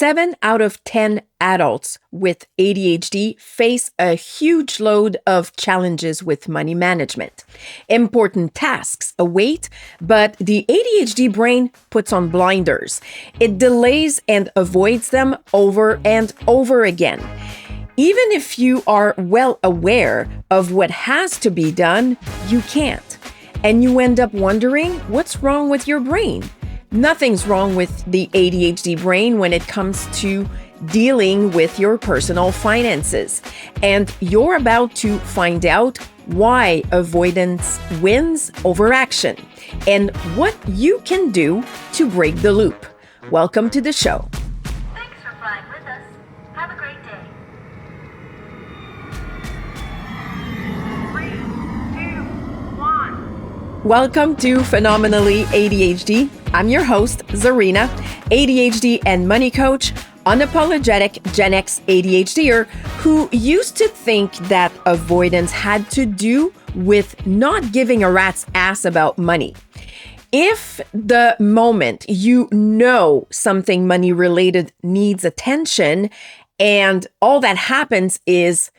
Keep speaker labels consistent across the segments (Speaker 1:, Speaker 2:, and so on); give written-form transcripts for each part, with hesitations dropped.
Speaker 1: 7 out of 10 adults with ADHD face a huge load of challenges with money management. Important tasks await, but the ADHD brain puts on blinders. It delays and avoids them over and over again. Even if you are well aware of what has to be done, you can't. And you end up wondering, what's wrong with your brain? Nothing's wrong with the ADHD brain when it comes to dealing with your personal finances. And you're about to find out why avoidance wins over action and what you can do to break the loop. Welcome to the show.
Speaker 2: Thanks for flying with us. Have a great day. 3, 2, 1.
Speaker 1: Welcome to Phenomenally ADHD. I'm your host, Zarina, ADHD and money coach, unapologetic Gen X ADHDer who used to think that avoidance had to do with not giving a rat's ass about money. If the moment you know something money related needs attention and all that happens is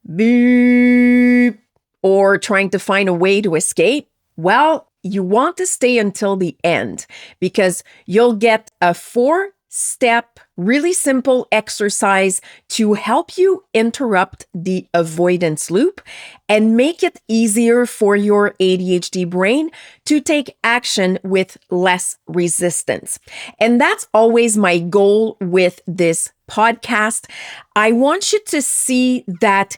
Speaker 1: beep or trying to find a way to escape, well, you want to stay until the end because you'll get a 4-step, really simple exercise to help you interrupt the avoidance loop and make it easier for your ADHD brain to take action with less resistance. And that's always my goal with this podcast. I want you to see that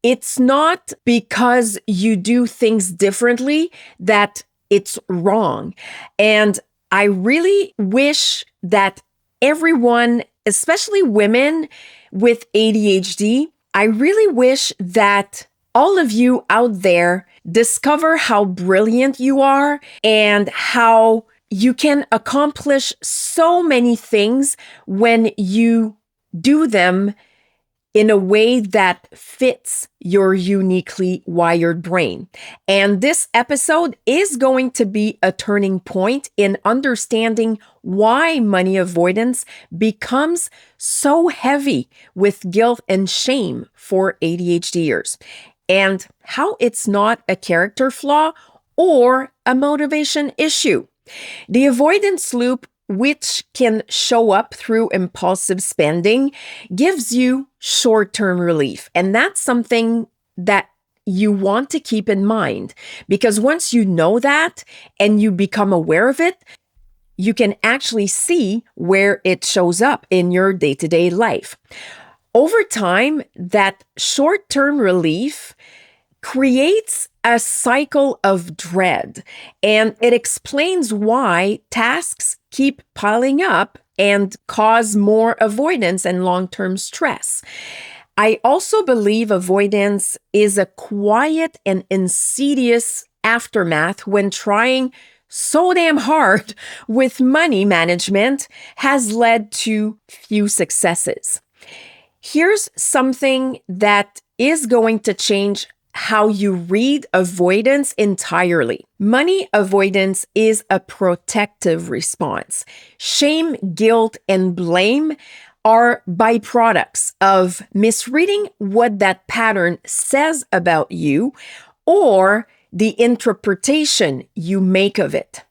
Speaker 1: it's not because you do things differently that it's wrong. And I really wish that everyone, especially women with ADHD, I really wish that all of you out there discover how brilliant you are and how you can accomplish so many things when you do them in a way that fits your uniquely wired brain. And this episode is going to be a turning point in understanding why money avoidance becomes so heavy with guilt and shame for ADHDers, and how it's not a character flaw or a motivation issue. The avoidance loop, which can show up through impulsive spending, gives you short-term relief. And that's something that you want to keep in mind, because once you know that and you become aware of it, you can actually see where it shows up in your day-to-day life. Over time, that short-term relief creates a cycle of dread, and it explains why tasks keep piling up and cause more avoidance and long-term stress. I also believe avoidance is a quiet and insidious aftermath when trying so damn hard with money management has led to few successes. Here's something that is going to change how you read avoidance entirely. Money avoidance is a protective response. Shame, guilt, and blame are byproducts of misreading what that pattern says about you or the interpretation you make of it.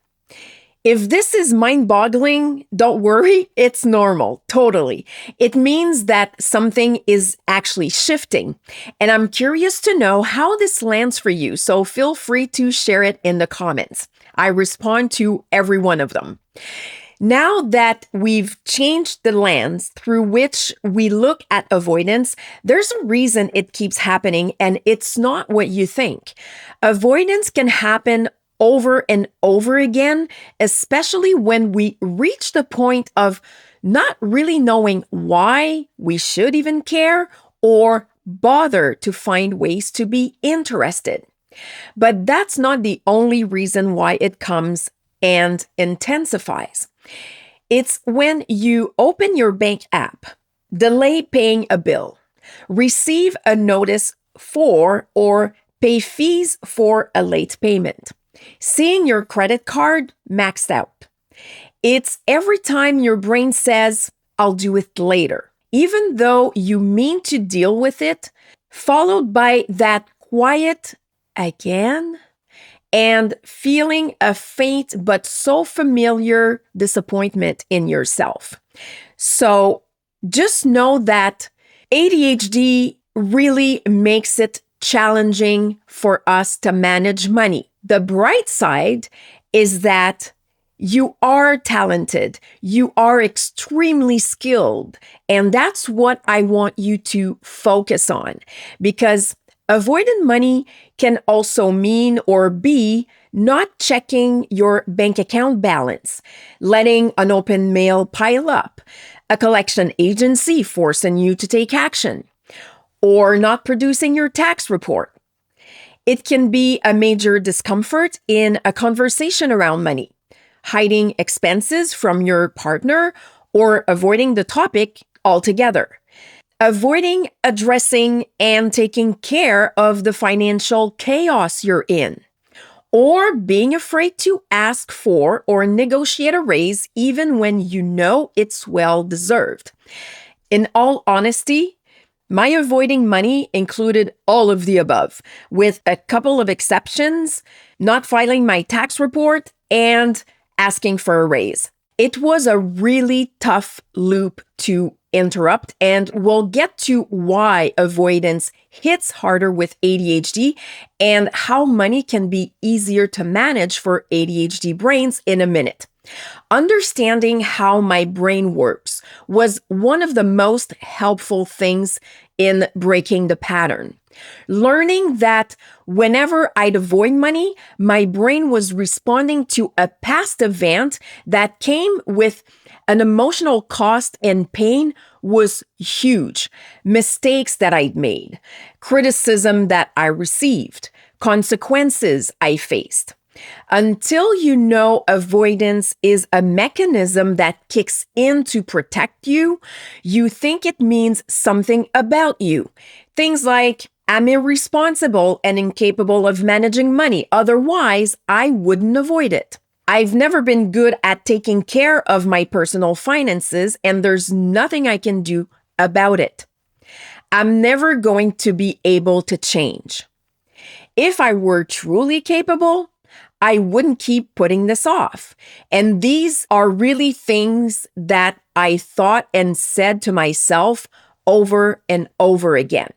Speaker 1: If this is mind-boggling, don't worry, it's normal, totally. It means that something is actually shifting. And I'm curious to know how this lands for you, so feel free to share it in the comments. I respond to every one of them. Now that we've changed the lens through which we look at avoidance, there's a reason it keeps happening, and it's not what you think. Avoidance can happen over and over again, especially when we reach the point of not really knowing why we should even care or bother to find ways to be interested. But that's not the only reason why it comes and intensifies. It's when you open your bank app, delay paying a bill, receive a notice for or pay fees for a late payment, seeing your credit card maxed out. It's every time your brain says, I'll do it later. Even though you mean to deal with it, followed by that quiet again and feeling a faint but so familiar disappointment in yourself. So just know that ADHD really makes it challenging for us to manage money. The bright side is that you are talented, you are extremely skilled, and that's what I want you to focus on, because avoiding money can also mean or be not checking your bank account balance, letting unopened mail pile up, a collection agency forcing you to take action, or not producing your tax report. It can be a major discomfort in a conversation around money, hiding expenses from your partner, or avoiding the topic altogether. Avoiding addressing and taking care of the financial chaos you're in, or being afraid to ask for or negotiate a raise even when you know it's well deserved. In all honesty, my avoiding money included all of the above, with a couple of exceptions: not filing my tax report and asking for a raise. It was a really tough loop to interrupt, and we'll get to why avoidance hits harder with ADHD and how money can be easier to manage for ADHD brains in a minute. Understanding how my brain works was one of the most helpful things in breaking the pattern. Learning that whenever I'd avoid money, my brain was responding to a past event that came with an emotional cost and pain was huge. Mistakes that I'd made, criticism that I received, consequences I faced. Until you know avoidance is a mechanism that kicks in to protect you, you think it means something about you. Things like, I'm irresponsible and incapable of managing money, otherwise I wouldn't avoid it. I've never been good at taking care of my personal finances, and there's nothing I can do about it. I'm never going to be able to change. If I were truly capable, I wouldn't keep putting this off. And these are really things that I thought and said to myself over and over again.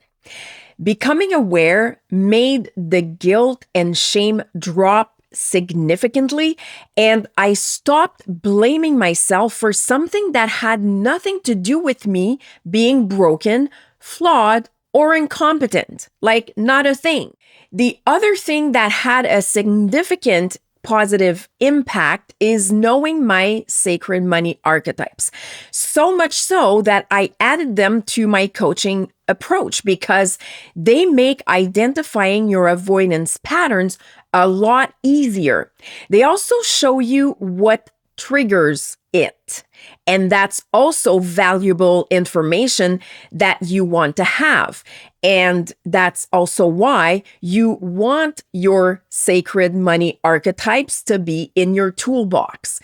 Speaker 1: Becoming aware made the guilt and shame drop significantly, and I stopped blaming myself for something that had nothing to do with me being broken, flawed, or incompetent. Like, not a thing. The other thing that had a significant positive impact is knowing my sacred money archetypes. So much so that I added them to my coaching approach because they make identifying your avoidance patterns a lot easier. They also show you what triggers it. And that's also valuable information that you want to have. And that's also why you want your sacred money archetypes to be in your toolbox.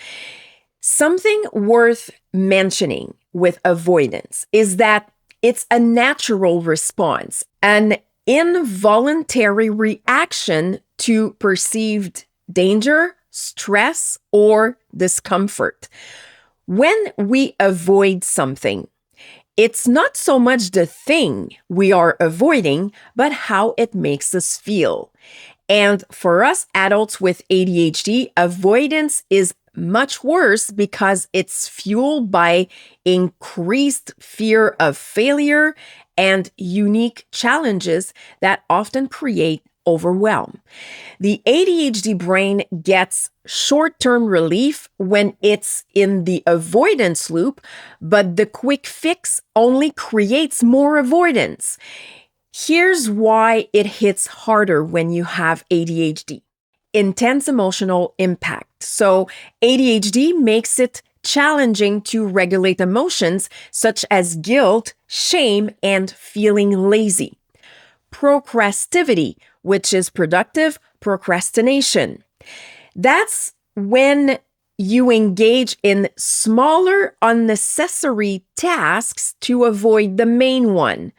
Speaker 1: Something worth mentioning with avoidance is that it's a natural response, an involuntary reaction to perceived danger, stress, or discomfort. When we avoid something, it's not so much the thing we are avoiding, but how it makes us feel. And for us adults with ADHD, avoidance is much worse because it's fueled by increased fear of failure and unique challenges that often create overwhelm. The ADHD brain gets short-term relief when it's in the avoidance loop, but the quick fix only creates more avoidance. Here's why it hits harder when you have ADHD. Intense emotional impact. So ADHD makes it challenging to regulate emotions such as guilt, shame, and feeling lazy. Procrastivity, which is productive procrastination. That's when you engage in smaller, unnecessary tasks to avoid the main one,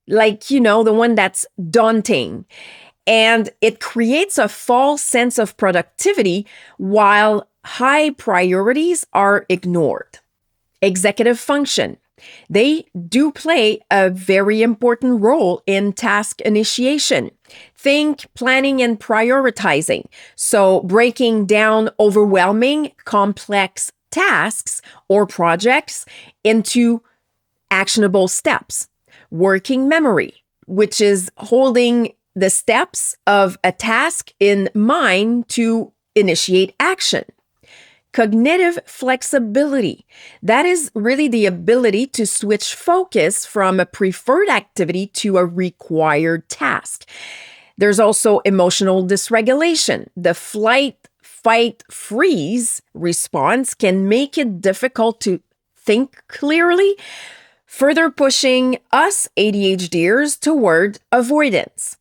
Speaker 1: like, the one that's daunting. And it creates a false sense of productivity while high priorities are ignored. Executive function. They do play a very important role in task initiation. Think planning and prioritizing. So breaking down overwhelming, complex tasks or projects into actionable steps. Working memory, which is holding the steps of a task in mind to initiate action. Cognitive flexibility. That is really the ability to switch focus from a preferred activity to a required task. There's also emotional dysregulation. The flight, fight, freeze response can make it difficult to think clearly, further pushing us ADHDers toward avoidance.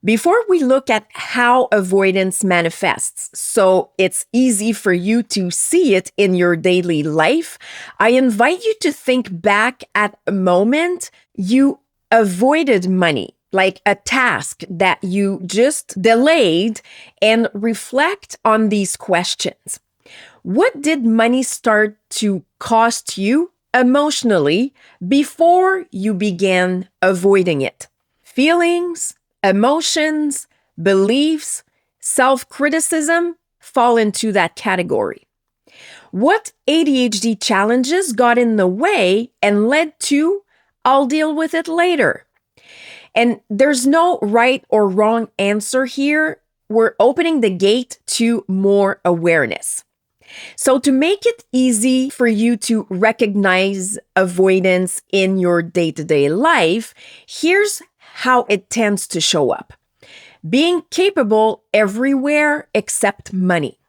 Speaker 1: Before we look at how avoidance manifests, so it's easy for you to see it in your daily life, I invite you to think back at a moment you avoided money, like a task that you just delayed, and reflect on these questions. What did money start to cost you emotionally before you began avoiding it? Feelings, emotions, beliefs, self-criticism fall into that category. What ADHD challenges got in the way and led to, I'll deal with it later. And there's no right or wrong answer here. We're opening the gate to more awareness. So to make it easy for you to recognize avoidance in your day-to-day life, here's how it tends to show up. Being capable everywhere except money.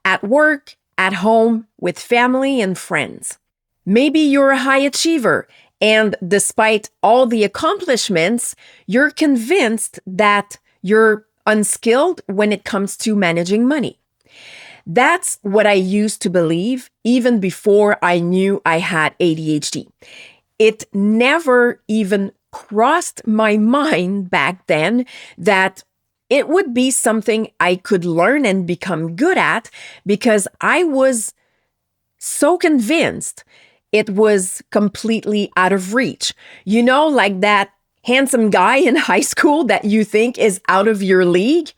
Speaker 1: At work, at home, with family and friends. Maybe you're a high achiever, and despite all the accomplishments, you're convinced that you're unskilled when it comes to managing money. That's what I used to believe even before I knew I had ADHD. It never even crossed my mind back then that it would be something I could learn and become good at, because I was so convinced it was completely out of reach. Like that handsome guy in high school that you think is out of your league.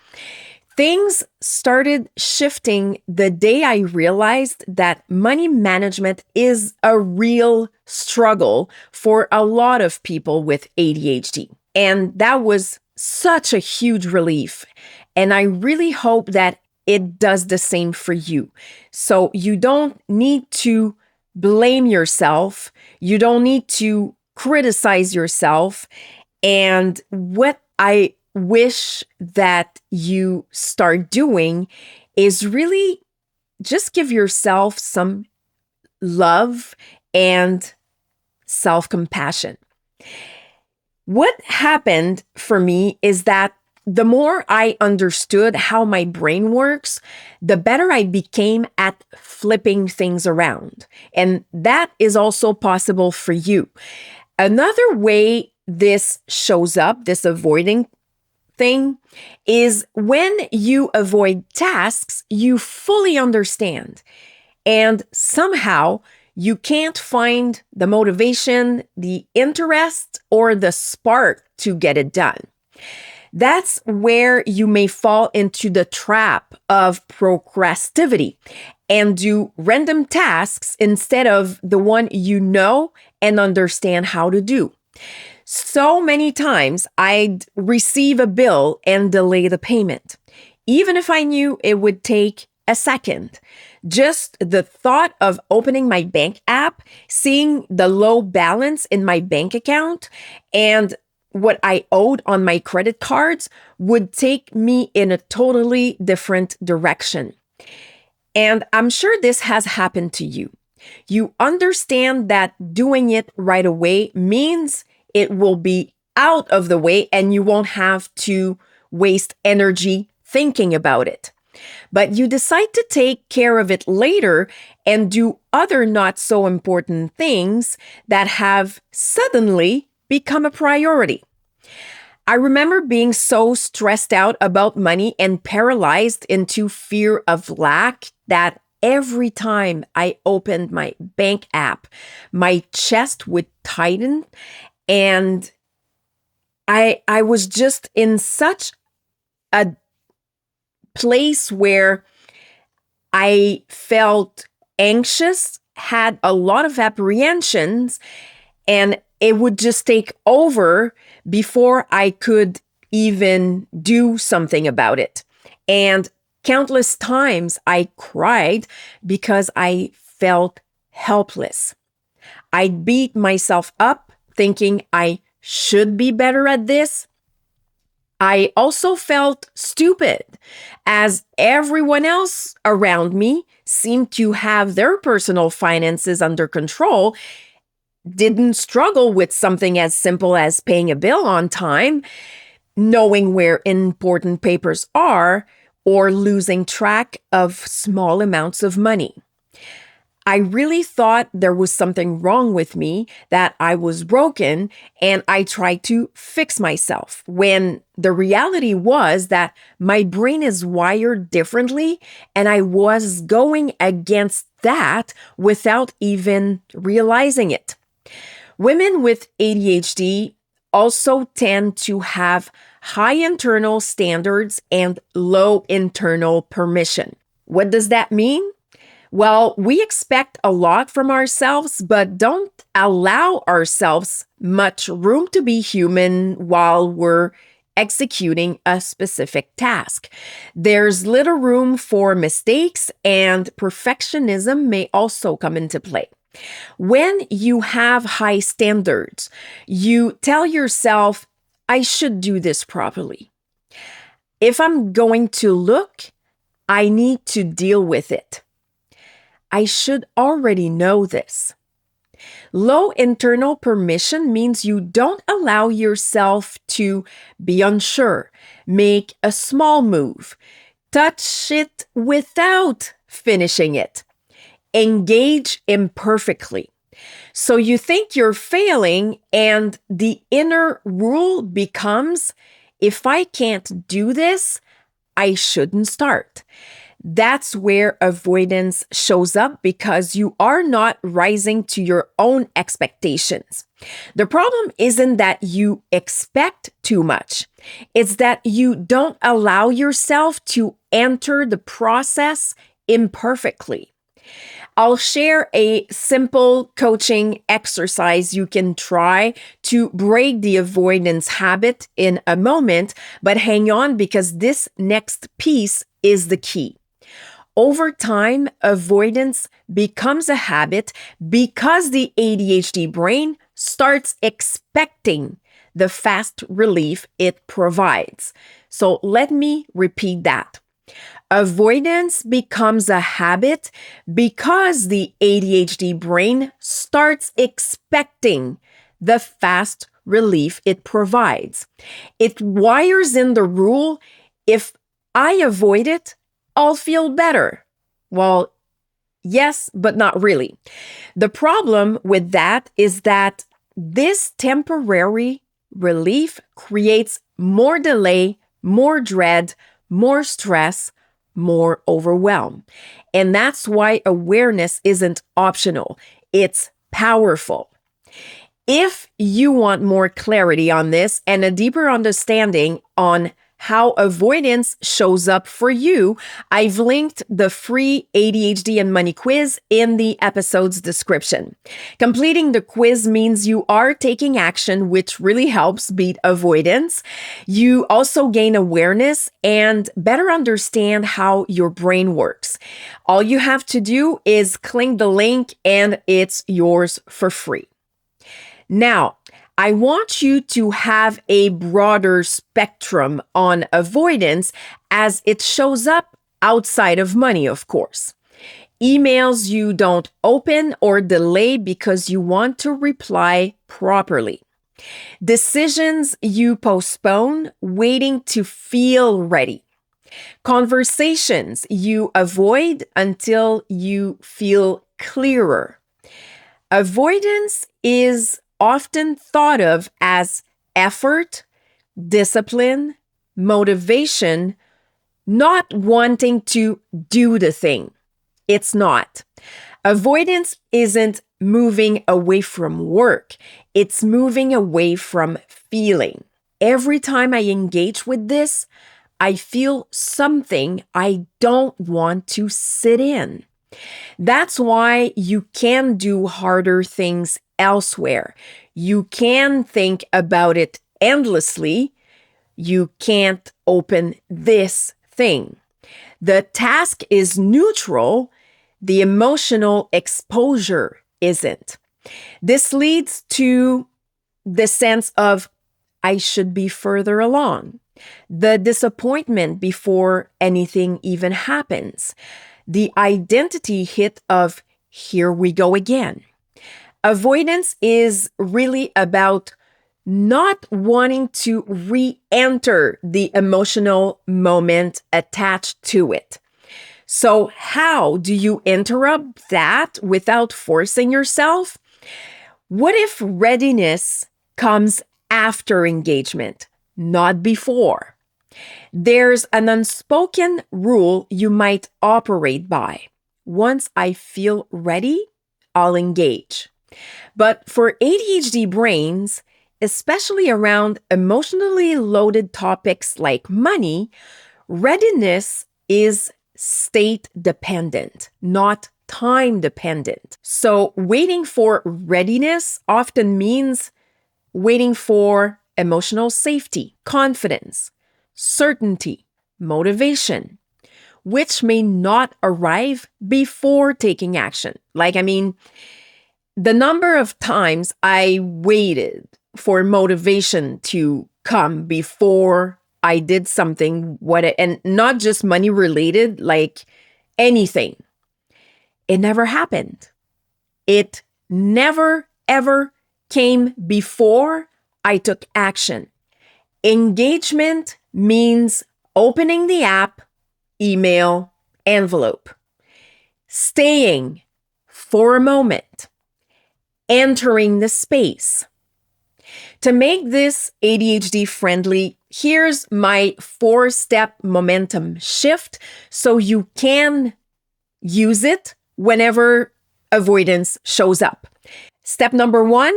Speaker 1: Things started shifting the day I realized that money management is a real struggle for a lot of people with ADHD. And that was such a huge relief. And I really hope that it does the same for you. So you don't need to blame yourself. You don't need to criticize yourself. And what I wish that you start doing is really just give yourself some love and self-compassion. What happened for me is that the more I understood how my brain works, the better I became at flipping things around. And that is also possible for you. Another way this shows up, this avoiding thing, is when you avoid tasks you fully understand, and somehow you can't find the motivation, the interest, or the spark to get it done. That's where you may fall into the trap of procrastivity and do random tasks instead of the one you know and understand how to do. So many times I'd receive a bill and delay the payment, even if I knew it would take a second. Just the thought of opening my bank app, seeing the low balance in my bank account, and what I owed on my credit cards would take me in a totally different direction. And I'm sure this has happened to you. You understand that doing it right away means it will be out of the way and you won't have to waste energy thinking about it. But you decide to take care of it later and do other not so important things that have suddenly become a priority. I remember being so stressed out about money and paralyzed into fear of lack that every time I opened my bank app, my chest would tighten, and I was just in such a place where I felt anxious, had a lot of apprehensions, and it would just take over before I could even do something about it. And countless times I cried because I felt helpless. I beat myself up thinking I should be better at this. I also felt stupid as everyone else around me seemed to have their personal finances under control, didn't struggle with something as simple as paying a bill on time, knowing where important papers are, or losing track of small amounts of money. I really thought there was something wrong with me, that I was broken, and I tried to fix myself, when the reality was that my brain is wired differently, and I was going against that without even realizing it. Women with ADHD also tend to have high internal standards and low internal permission. What does that mean? Well, we expect a lot from ourselves, but don't allow ourselves much room to be human while we're executing a specific task. There's little room for mistakes, and perfectionism may also come into play. When you have high standards, you tell yourself, I should do this properly. If I'm going to look, I need to deal with it. I should already know this. Low internal permission means you don't allow yourself to be unsure, make a small move, touch it without finishing it, engage imperfectly. So you think you're failing, and the inner rule becomes, if I can't do this, I shouldn't start. That's where avoidance shows up, because you are not rising to your own expectations. The problem isn't that you expect too much. It's that you don't allow yourself to enter the process imperfectly. I'll share a simple coaching exercise you can try to break the avoidance habit in a moment, but hang on, because this next piece is the key. Over time, avoidance becomes a habit because the ADHD brain starts expecting the fast relief it provides. So let me repeat that. Avoidance becomes a habit because the ADHD brain starts expecting the fast relief it provides. It wires in the rule, if I avoid it, I'll feel better. Well, yes, but not really. The problem with that is that this temporary relief creates more delay, more dread, more stress, more overwhelm. And that's why awareness isn't optional. It's powerful. If you want more clarity on this and a deeper understanding on how avoidance shows up for you, I've linked the free ADHD and money quiz in the episode's description. Completing the quiz means you are taking action, which really helps beat avoidance. You also gain awareness and better understand how your brain works. All you have to do is click the link and it's yours for free. Now, I want you to have a broader spectrum on avoidance, as it shows up outside of money, of course. Emails you don't open or delay because you want to reply properly. Decisions you postpone, waiting to feel ready. Conversations you avoid until you feel clearer. Avoidance is often thought of as effort, discipline, motivation, not wanting to do the thing. It's not. Avoidance isn't moving away from work, it's moving away from feeling. Every time I engage with this, I feel something I don't want to sit in. That's why you can do harder things elsewhere. You can think about it endlessly. You can't open this thing. The task is neutral. The emotional exposure isn't. This leads to the sense of, I should be further along. The disappointment before anything even happens. The identity hit of, here we go again. Avoidance is really about not wanting to re-enter the emotional moment attached to it. So how do you interrupt that without forcing yourself? What if readiness comes after engagement, not before? There's an unspoken rule you might operate by. Once I feel ready, I'll engage. But for ADHD brains, especially around emotionally loaded topics like money, readiness is state dependent, not time dependent. So waiting for readiness often means waiting for emotional safety, confidence, certainty, motivation, which may not arrive before taking action. The number of times I waited for motivation to come before I did something, and not just money related, like anything. It never happened. It never, ever came before I took action. Engagement means opening the app, email, envelope, staying for a moment, entering the space. To make this ADHD friendly, here's my 4-step momentum shift so you can use it whenever avoidance shows up. Step number 1,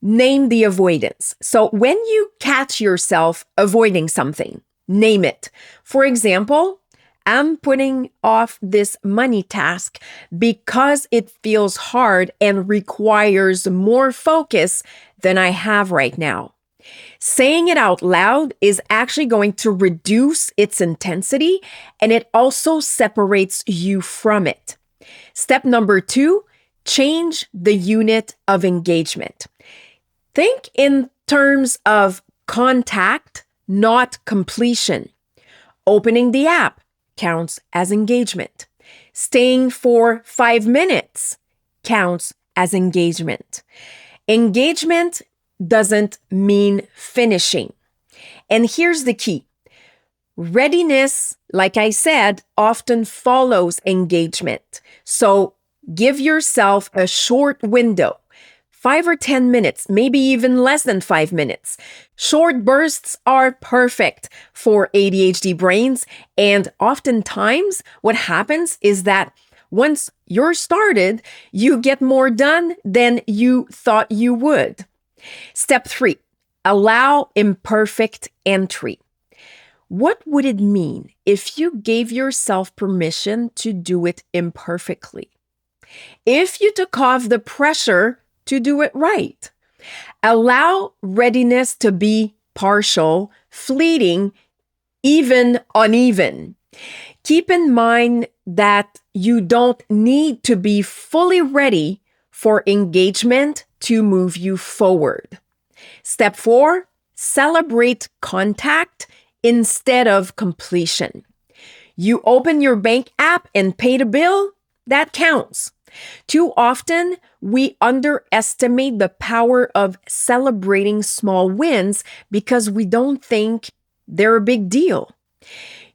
Speaker 1: name the avoidance. So when you catch yourself avoiding something, name it. For example, I'm putting off this money task because it feels hard and requires more focus than I have right now. Saying it out loud is actually going to reduce its intensity, and it also separates you from it. Step number 2, change the unit of engagement. Think in terms of contact, not completion. Opening the app counts as engagement. Staying for 5 minutes counts as engagement. Engagement doesn't mean finishing. And here's the key. Readiness, like I said, often follows engagement. So give yourself a short window, 5 or 10 minutes, maybe even less than 5 minutes. Short bursts are perfect for ADHD brains. And oftentimes what happens is that once you're started, you get more done than you thought you would. Step 3, allow imperfect entry. What would it mean if you gave yourself permission to do it imperfectly? If you took off the pressure to do it right? Allow readiness to be partial, fleeting, even uneven. Keep in mind that you don't need to be fully ready for engagement to move you forward. Step 4, celebrate contact instead of completion. You open your bank app and pay the bill, that counts. Too often, we underestimate the power of celebrating small wins because we don't think they're a big deal.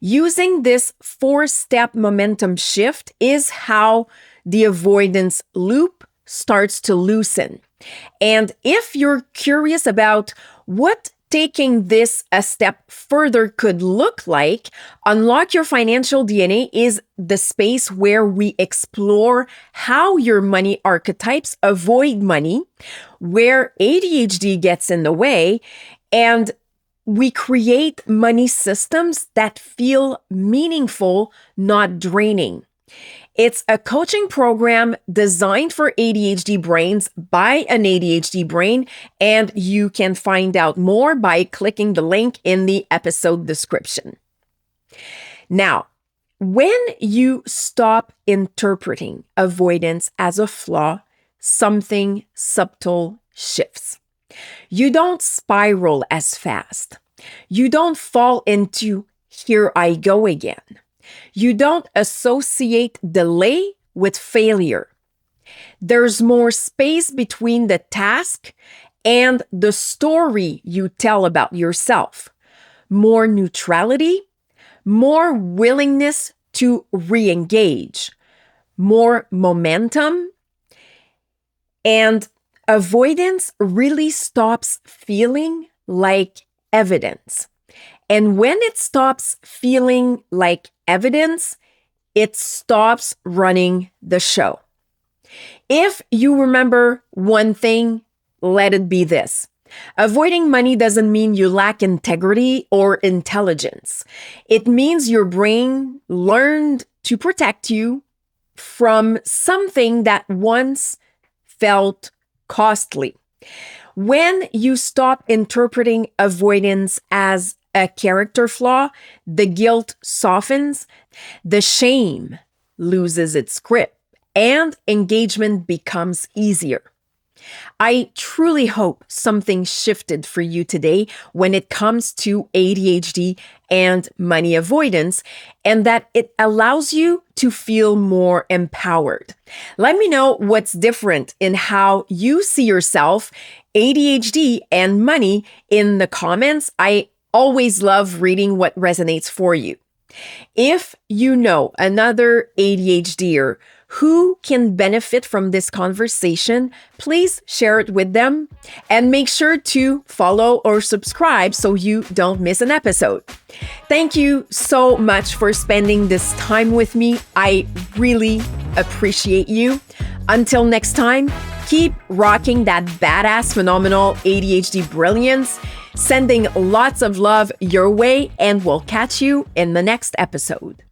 Speaker 1: Using this 4-step momentum shift is how the avoidance loop starts to loosen. And if you're curious about what taking this a step further could look like, Unlock Your Financial DNA is the space where we explore how your money archetypes avoid money, where ADHD gets in the way, and we create money systems that feel meaningful, not draining. It's a coaching program designed for ADHD brains by an ADHD brain, and you can find out more by clicking the link in the episode description. Now, when you stop interpreting avoidance as a flaw, something subtle shifts. You don't spiral as fast. You don't fall into "here I go again." You don't associate delay with failure. There's more space between the task and the story you tell about yourself. More neutrality, more willingness to re-engage, more momentum, and avoidance really stops feeling like evidence. And when it stops feeling like evidence, it stops running the show. If you remember one thing, let it be this. Avoiding money doesn't mean you lack integrity or intelligence. It means your brain learned to protect you from something that once felt costly. When you stop interpreting avoidance as a character flaw, the guilt softens, the shame loses its grip, and engagement becomes easier. I truly hope something shifted for you today when it comes to ADHD and money avoidance, and that it allows you to feel more empowered. Let me know what's different in how you see yourself, ADHD, and money in the comments. I always love reading what resonates for you. If you know another ADHDer who can benefit from this conversation, please share it with them and make sure to follow or subscribe so you don't miss an episode. Thank you so much for spending this time with me. I really appreciate you. Until next time, keep rocking that badass, phenomenal ADHD brilliance. Sending lots of love your way, and we'll catch you in the next episode.